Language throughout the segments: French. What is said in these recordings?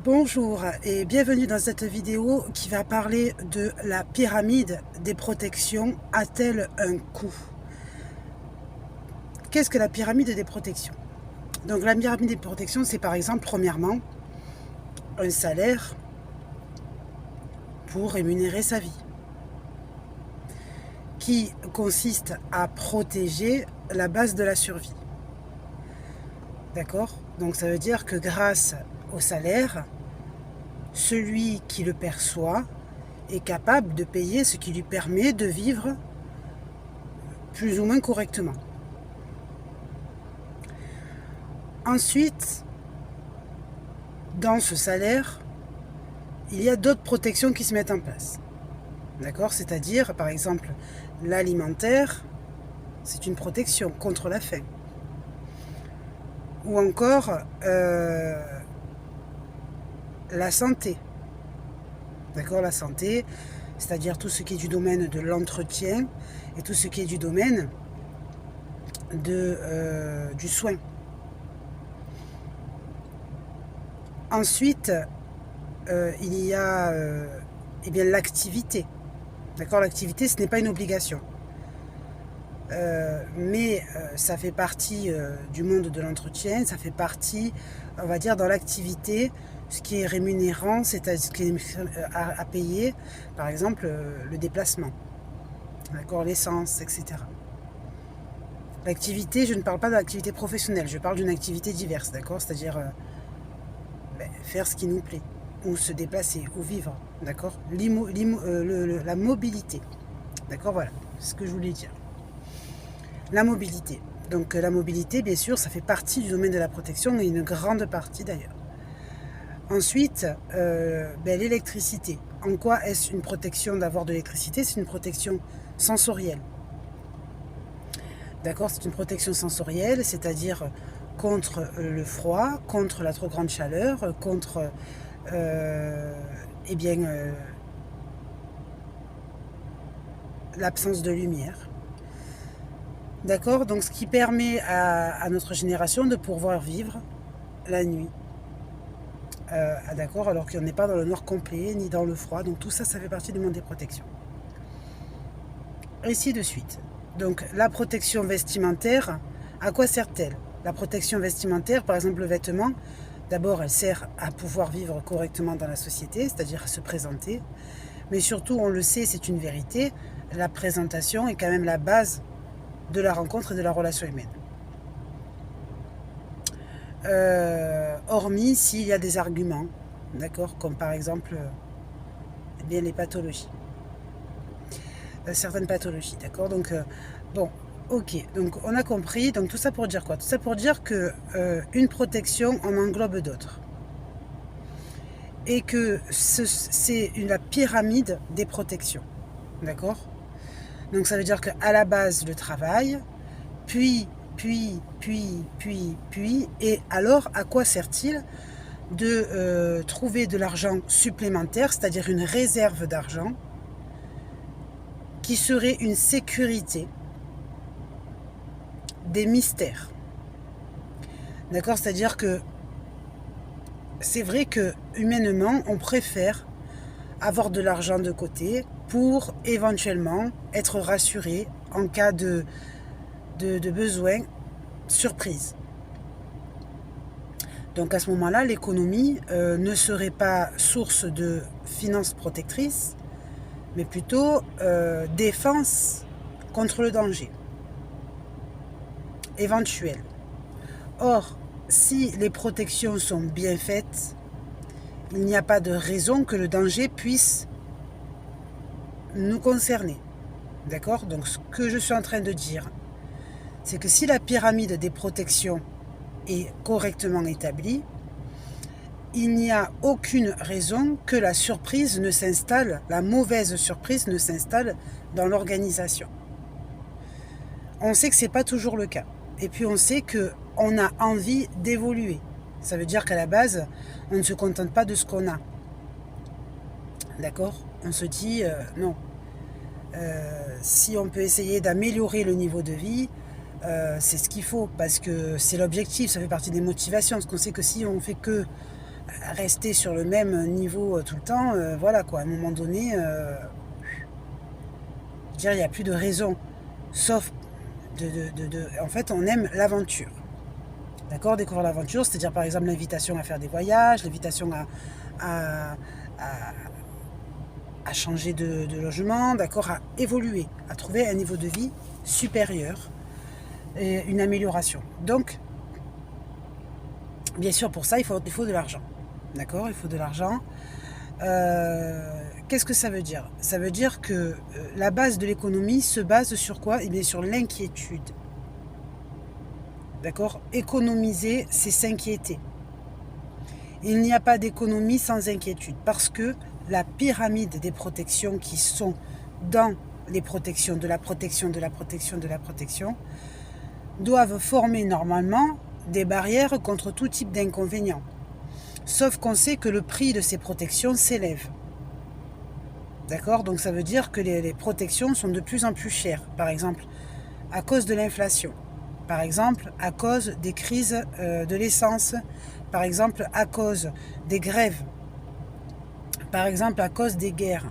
Bonjour et bienvenue dans cette vidéo qui va parler de la pyramide des protections a-t-elle un coût? Qu'est-ce que la pyramide des protections? Donc la pyramide des protections, c'est par exemple premièrement un salaire pour rémunérer sa vie, qui consiste à protéger la base de la survie. D'accord? Donc ça veut dire que grâce au salaire, celui qui le perçoit est capable de payer ce qui lui permet de vivre plus ou moins correctement. Ensuite, dans ce salaire, il y a d'autres protections qui se mettent en place. D'accord? C'est-à-dire, par exemple, l'alimentaire, c'est une protection contre la faim. Ou encore, la santé. D'accord? La santé, c'est-à-dire tout ce qui est du domaine de l'entretien et tout ce qui est du domaine du soin. Ensuite, il y a l'activité. D'accord? L'activité, ce n'est pas une obligation. Mais ça fait partie du monde de l'entretien, ça fait partie, on va dire, dans l'activité, ce qui est rémunérant, c'est ce qui est à payer, par exemple, le déplacement, d'accord, l'essence, etc. L'activité, je ne parle pas de l'activité professionnelle, je parle d'une activité diverse, d'accord, c'est-à-dire faire ce qui nous plaît, ou se déplacer, ou vivre, d'accord, la mobilité, d'accord, voilà, c'est ce que je voulais dire. La mobilité. Donc la mobilité, bien sûr, ça fait partie du domaine de la protection, et une grande partie d'ailleurs. Ensuite, l'électricité. En quoi est-ce une protection d'avoir de l'électricité? C'est une protection sensorielle. D'accord? C'est une protection sensorielle, c'est-à-dire contre le froid, contre la trop grande chaleur, contre l'absence de lumière. D'accord? Donc ce qui permet à notre génération de pouvoir vivre la nuit. D'accord? Alors qu'on n'est pas dans le noir complet, ni dans le froid. Donc tout ça, ça fait partie du monde des protections. Ainsi de suite. Donc la protection vestimentaire, à quoi sert-elle? La protection vestimentaire, par exemple le vêtement, d'abord elle sert à pouvoir vivre correctement dans la société, c'est-à-dire à se présenter. Mais surtout, on le sait, c'est une vérité, la présentation est quand même la base de la rencontre et de la relation humaine. Hormis s'il y a des arguments, d'accord, comme par exemple les pathologies, certaines pathologies, d'accord. Donc bon, ok, donc on a compris. Donc tout ça pour dire quoi? Tout ça pour dire que une protection en englobe d'autres, et que c'est la pyramide des protections, d'accord. Donc ça veut dire qu'à la base le travail, puis, et alors à quoi sert-il de trouver de l'argent supplémentaire, c'est-à-dire une réserve d'argent, qui serait une sécurité des mystères. D'accord? C'est-à-dire que c'est vrai que humainement, on préfère avoir de l'argent de côté pour éventuellement être rassuré en cas de besoin surprise. Donc à ce moment-là, l'économie ne serait pas source de finances protectrices, mais plutôt défense contre le danger éventuel. Or, si les protections sont bien faites, il n'y a pas de raison que le danger puisse nous concerner. D'accord? Donc ce que je suis en train de dire, c'est que si la pyramide des protections est correctement établie, il n'y a aucune raison que la surprise ne s'installe, la mauvaise surprise ne s'installe dans l'organisation. On sait que ce n'est pas toujours le cas. Et puis on sait qu'on a envie d'évoluer. Ça veut dire qu'à la base, on ne se contente pas de ce qu'on a. D'accord? On se dit, non. Si on peut essayer d'améliorer le niveau de vie, c'est ce qu'il faut, parce que c'est l'objectif, ça fait partie des motivations, parce qu'on sait que si on fait que rester sur le même niveau tout le temps, voilà quoi, à un moment donné, je veux dire, il n'y a plus de raison. Sauf, en fait, on aime l'aventure. D'accord, découvrir l'aventure, c'est-à-dire par exemple l'invitation à faire des voyages, l'invitation à, à, à changer de logement, d'accord, à évoluer, à trouver un niveau de vie supérieur et une amélioration. Donc, bien sûr, pour ça, il faut de l'argent. D'accord, il faut de l'argent. Qu'est-ce que ça veut dire? Ça veut dire que la base de l'économie se base sur quoi? Eh bien, sur l'inquiétude. D'accord? Économiser, c'est s'inquiéter. Il n'y a pas d'économie sans inquiétude parce que la pyramide des protections qui sont dans les protections, de la protection, de la protection, de la protection, doivent former normalement des barrières contre tout type d'inconvénients. Sauf qu'on sait que le prix de ces protections s'élève. D'accord? Donc ça veut dire que les protections sont de plus en plus chères. Par exemple, à cause de l'inflation. Par exemple, à cause des crises de l'essence. Par exemple, à cause des grèves. Par exemple, à cause des guerres.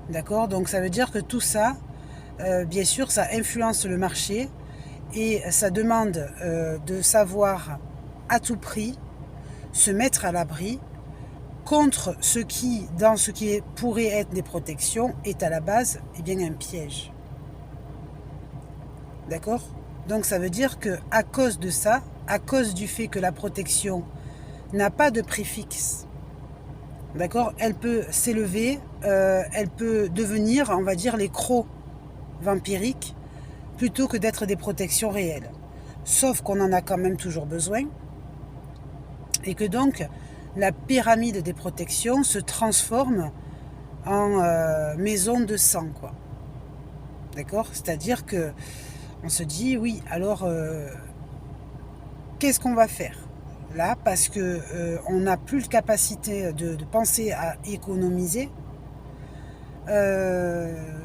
D'accord? Donc ça veut dire que tout ça, bien sûr, ça influence le marché et ça demande de savoir à tout prix se mettre à l'abri contre ce qui, dans ce qui pourrait être des protections, est à la base eh bien, un piège. D'accord? Donc ça veut dire que à cause de ça, à cause du fait que la protection n'a pas de prix fixe, d'accord, elle peut s'élever, elle peut devenir, on va dire, les crocs vampiriques plutôt que d'être des protections réelles. Sauf qu'on en a quand même toujours besoin et que donc la pyramide des protections se transforme en maison de sang, quoi. D'accord? C'est-à-dire que on se dit, oui, alors, qu'est-ce qu'on va faire là? Parce que on n'a plus la capacité de penser à économiser,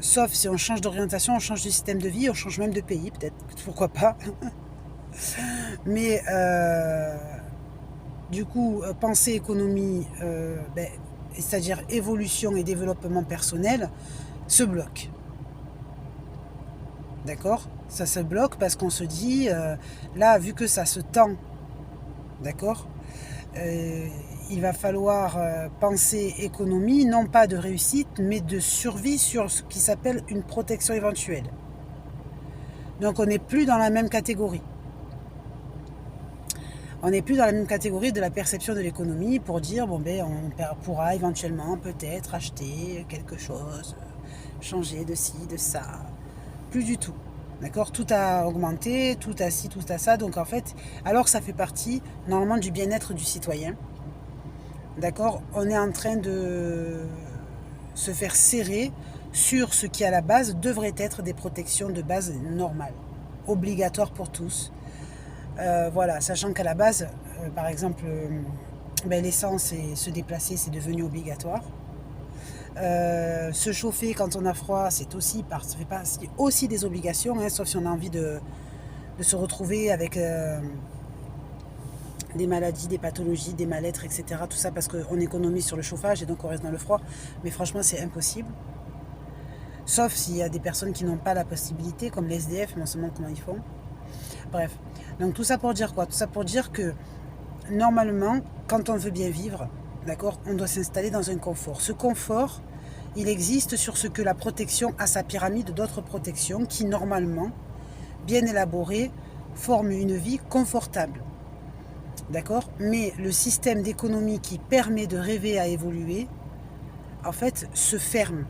sauf si on change d'orientation, on change de système de vie, on change même de pays, peut-être, pourquoi pas. Mais du coup, penser économie, c'est-à-dire évolution et développement personnel, se bloque. D'accord? Ça se bloque parce qu'on se dit, là, vu que ça se tend, d'accord, il va falloir penser économie, non pas de réussite, mais de survie sur ce qui s'appelle une protection éventuelle. Donc on n'est plus dans la même catégorie. On n'est plus dans la même catégorie de la perception de l'économie pour dire, bon ben, on pourra éventuellement peut-être acheter quelque chose, changer de ci, de ça. Plus du tout. D'accord? Tout a augmenté, tout a ci, tout a ça. Donc en fait, alors que ça fait partie normalement du bien-être du citoyen, d'accord, on est en train de se faire serrer sur ce qui à la base devrait être des protections de base normales, obligatoires pour tous. Voilà, sachant qu'à la base, par exemple, l'essence et se déplacer, c'est devenu obligatoire. Se chauffer quand on a froid, c'est aussi, fait partie aussi des obligations, hein, sauf si on a envie de se retrouver avec des maladies, des pathologies, des mal-être, etc. Tout ça parce qu'on économise sur le chauffage et donc on reste dans le froid. Mais franchement, c'est impossible. Sauf s'il y a des personnes qui n'ont pas la possibilité, comme les SDF, mais on se demande comment ils font. Bref. Donc tout ça pour dire quoi? Tout ça pour dire que normalement, quand on veut bien vivre, d'accord, on doit s'installer dans un confort. Ce confort, il existe sur ce que la protection a sa pyramide d'autres protections qui, normalement, bien élaborées, forment une vie confortable. D'accord? Mais le système d'économie qui permet de rêver à évoluer, en fait, se ferme.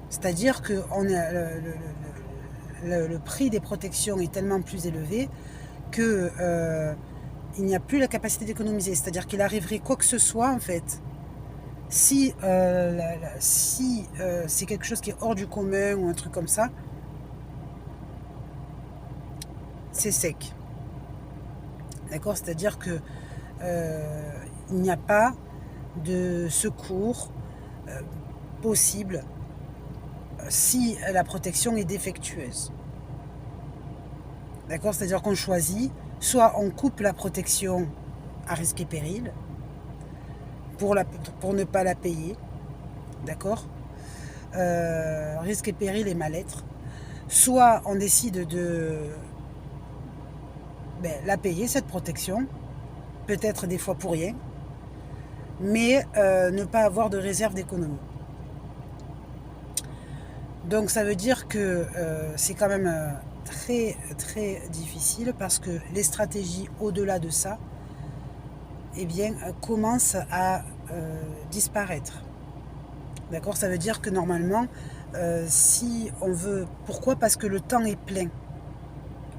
C'est-à-dire que le prix des protections est tellement plus élevé que il n'y a plus la capacité d'économiser. C'est-à-dire qu'il arriverait quoi que ce soit, en fait, si c'est quelque chose qui est hors du commun ou un truc comme ça, c'est sec. D'accord? C'est-à-dire que il n'y a pas de secours possible si la protection est défectueuse. D'accord? C'est-à-dire qu'on choisit, soit on coupe la protection à risque et péril, pour ne pas la payer, d'accord, risque et péril et mal-être. Soit on décide de la payer, cette protection, peut-être des fois pour rien, mais ne pas avoir de réserve d'économie. Donc ça veut dire que c'est quand même très très difficile parce que les stratégies au-delà de ça, eh bien, commencent à disparaître. D'accord? Ça veut dire que normalement, si on veut... Pourquoi? Parce que le temps est plein,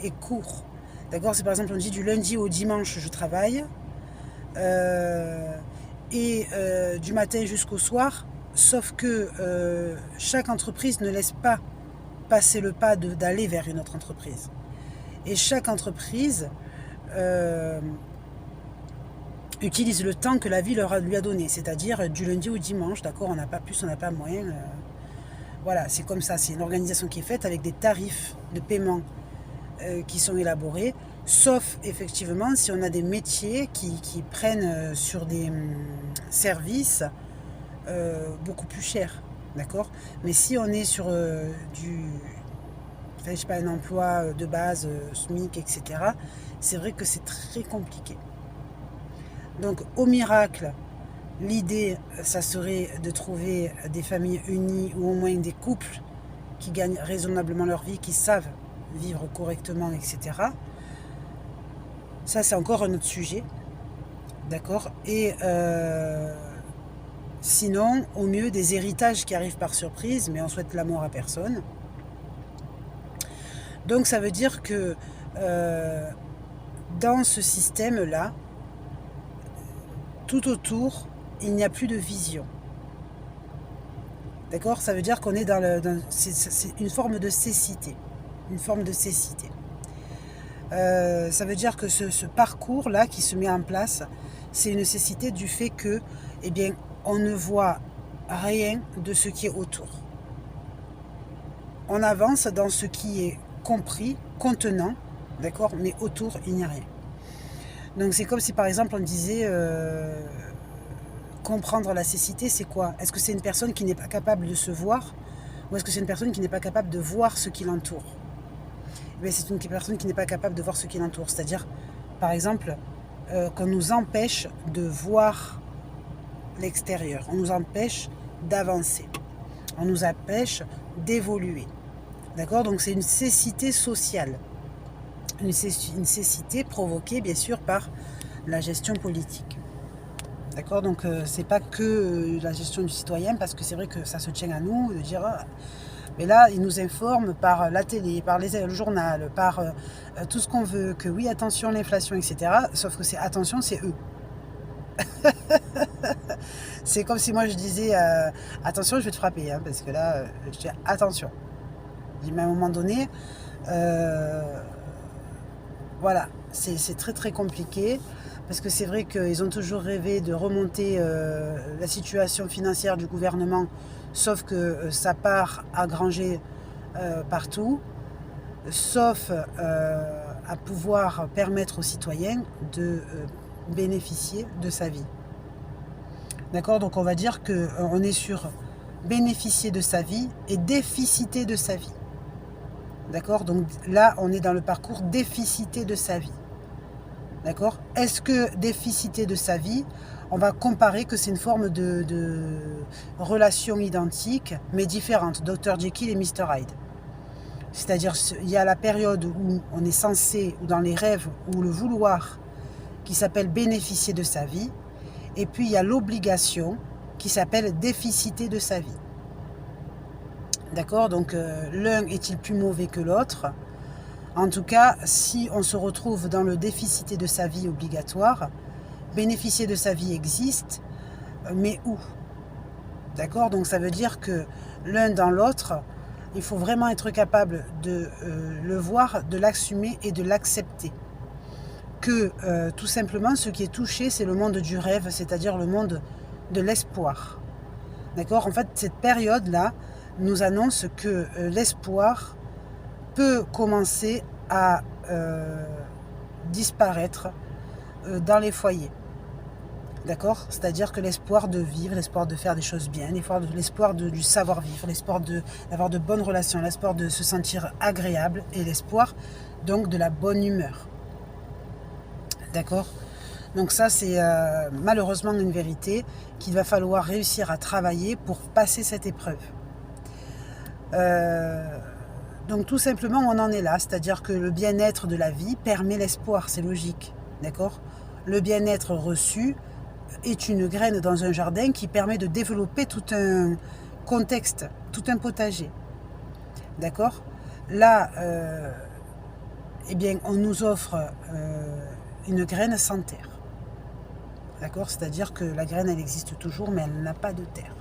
est court. D'accord? C'est par exemple, on dit du lundi au dimanche, je travaille, et du matin jusqu'au soir, sauf que chaque entreprise ne laisse pas passer le pas d'aller vers une autre entreprise. Et chaque entreprise utilise le temps que la vie lui a donné, c'est-à-dire du lundi au dimanche, d'accord, on n'a pas plus, on n'a pas moins. Voilà, c'est comme ça, c'est une organisation qui est faite avec des tarifs de paiement qui sont élaborés, sauf effectivement si on a des métiers qui prennent sur des services beaucoup plus chers, d'accord. Mais si on est sur je sais pas, un emploi de base, SMIC, etc., c'est vrai que c'est très compliqué. Donc au miracle, l'idée, ça serait de trouver des familles unies ou au moins des couples qui gagnent raisonnablement leur vie, qui savent vivre correctement, etc. Ça, c'est encore un autre sujet, d'accord. Et sinon, au mieux, des héritages qui arrivent par surprise, mais on souhaite la mort à personne. Donc ça veut dire que dans ce système-là, tout autour, il n'y a plus de vision. D'accord? Ça veut dire qu'on est c'est une forme de cécité. Une forme de cécité. Ça veut dire que ce parcours-là qui se met en place, c'est une cécité du fait que, eh bien, on ne voit rien de ce qui est autour. On avance dans ce qui est compris, contenant, d'accord? Mais autour, il n'y a rien. Donc c'est comme si par exemple on disait comprendre la cécité, c'est quoi? Est-ce que c'est une personne qui n'est pas capable de se voir, ou est-ce que c'est une personne qui n'est pas capable de voir ce qui l'entoure? Eh c'est une personne qui n'est pas capable de voir ce qui l'entoure. C'est-à-dire, par exemple, qu'on nous empêche de voir l'extérieur, on nous empêche d'avancer, on nous empêche d'évoluer. D'accord? Donc c'est une cécité sociale. Une cécité provoquée bien sûr par la gestion politique. D'accord? Donc c'est pas que la gestion du citoyen, parce que c'est vrai que ça se tient à nous de dire mais là ils nous informent par la télé, par le journal, par tout ce qu'on veut, que oui attention l'inflation, etc. Sauf que c'est attention, c'est eux. C'est comme si moi je disais attention, je vais te frapper, hein, parce que là je dis attention. Mais à un moment donné voilà, c'est très très compliqué, parce que c'est vrai qu'ils ont toujours rêvé de remonter la situation financière du gouvernement, sauf que ça part à granger partout, sauf à pouvoir permettre aux citoyens de bénéficier de sa vie. D'accord? Donc on va dire qu'on est sur bénéficier de sa vie et déficiter de sa vie. D'accord? Donc là, on est dans le parcours déficité de sa vie. D'accord? Est-ce que déficité de sa vie, on va comparer que c'est une forme de relation identique, mais différente, Dr Jekyll et Mr Hyde. C'est-à-dire, il y a la période où on est censé, ou dans les rêves, ou le vouloir, qui s'appelle bénéficier de sa vie, et puis il y a l'obligation, qui s'appelle déficité de sa vie. D'accord? Donc l'un est-il plus mauvais que l'autre? En tout cas, si on se retrouve dans le déficité de sa vie obligatoire, bénéficier de sa vie existe, mais où? D'accord? Donc ça veut dire que l'un dans l'autre, il faut vraiment être capable de le voir, de l'assumer et de l'accepter. Que tout simplement, ce qui est touché, c'est le monde du rêve, c'est-à-dire le monde de l'espoir. D'accord? En fait, cette période-là nous annonce que l'espoir peut commencer à disparaître dans les foyers. D'accord? C'est-à-dire que l'espoir de vivre, l'espoir de faire des choses bien, l'espoir du savoir-vivre, l'espoir d'avoir de bonnes relations, l'espoir de se sentir agréable et l'espoir donc de la bonne humeur. D'accord? Donc ça, c'est malheureusement une vérité qu'il va falloir réussir à travailler pour passer cette épreuve. Donc tout simplement, on en est là, c'est-à-dire que le bien-être de la vie permet l'espoir, c'est logique. D'accord? Le bien-être reçu est une graine dans un jardin qui permet de développer tout un contexte, tout un potager. D'accord? Là, eh bien, on nous offre une graine sans terre. D'accord? C'est-à-dire que la graine, elle existe toujours, mais elle n'a pas de terre.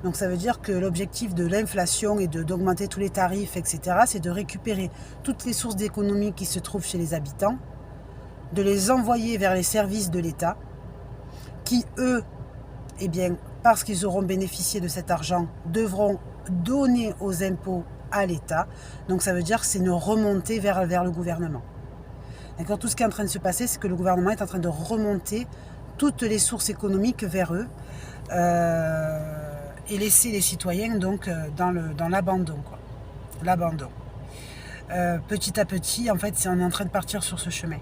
Donc ça veut dire que l'objectif de l'inflation et d'augmenter tous les tarifs, etc., c'est de récupérer toutes les sources d'économie qui se trouvent chez les habitants, de les envoyer vers les services de l'État, qui, eux, eh bien, parce qu'ils auront bénéficié de cet argent, devront donner aux impôts à l'État. Donc ça veut dire que c'est une remontée vers le gouvernement. D'accord? Tout ce qui est en train de se passer, c'est que le gouvernement est en train de remonter toutes les sources économiques vers eux et laisser les citoyens donc dans l'abandon, quoi. L'abandon. Petit à petit, en fait, on est en train de partir sur ce chemin.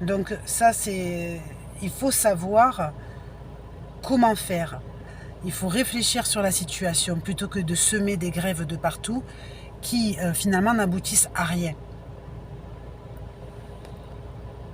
Donc ça, il faut savoir comment faire. Il faut réfléchir sur la situation plutôt que de semer des grèves de partout qui finalement n'aboutissent à rien.